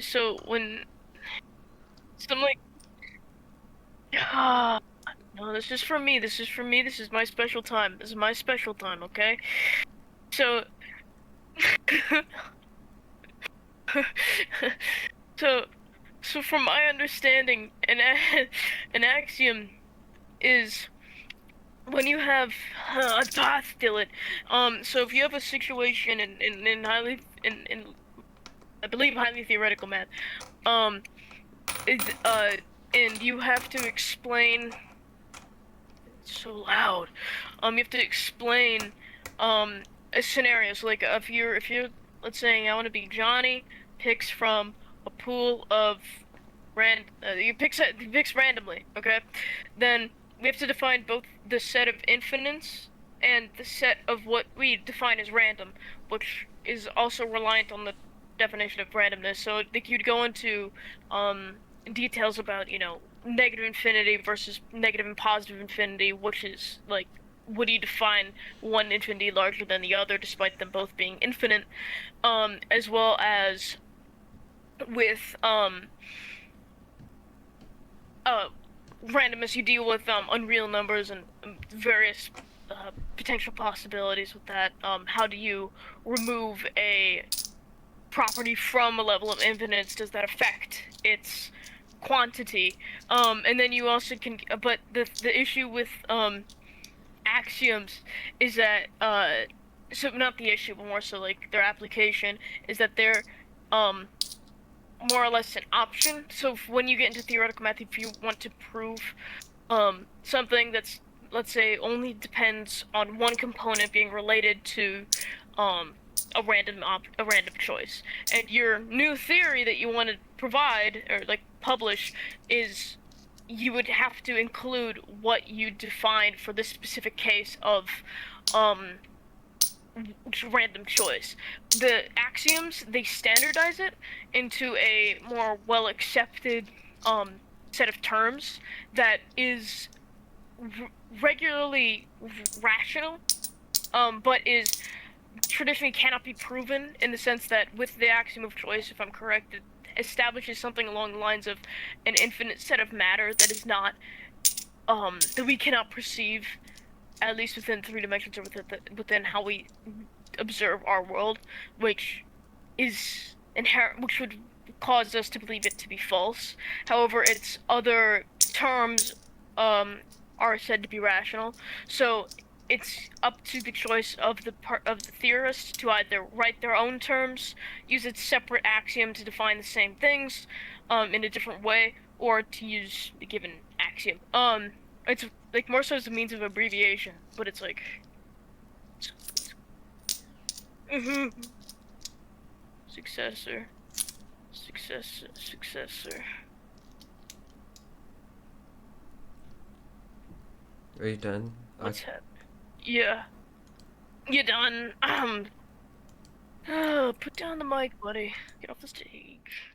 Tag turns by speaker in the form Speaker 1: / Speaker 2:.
Speaker 1: so when some like ah, no, this is for me. This is for me. This is my special time. This is my special time. Okay. So so so from my understanding, an axiom is when you have a postulate. So if you have a situation in highly in I believe highly theoretical math, um, is and you have to explain. It's so loud. You have to explain a scenario. So like if you're let's say I want to be Johnny picks from a pool of he picks randomly, okay? Then we have to define both the set of infinites and the set of what we define as random, which is also reliant on the definition of randomness. So like you'd go into details about, negative infinity versus negative and positive infinity, which is like would you define one infinity larger than the other despite them both being infinite, as well as with uh randomness. You deal with unreal numbers and various potential possibilities with that. How do you remove a property from a level of infinite? Does that affect its quantity? And then you also can, but the issue with axioms is that so not the issue, but more so like their application is that they're um more or less an option. So when you get into theoretical math, if you want to prove something that's, let's say, only depends on one component being related to um a random choice, and your new theory that you want to provide or like publish is you would have to include what you defined for this specific case of um random choice. The axioms, they standardize it into a more well accepted set of terms that is regularly rational, but is traditionally cannot be proven, in the sense that with the axiom of choice, if I'm correct, it establishes something along the lines of an infinite set of matter that is not that we cannot perceive, at least within three dimensions, or within how we observe our world, which is inherent, which would cause us to believe it to be false. However, its other terms are said to be rational. So it's up to the choice of the theorist to either write their own terms, use its separate axiom to define the same things in a different way, or to use the given axiom. It's like more so as a means of abbreviation, but it's like successor, successor.
Speaker 2: Are you done?
Speaker 1: What's happening? Yeah, you done? Put down the mic, buddy. Get off the stage.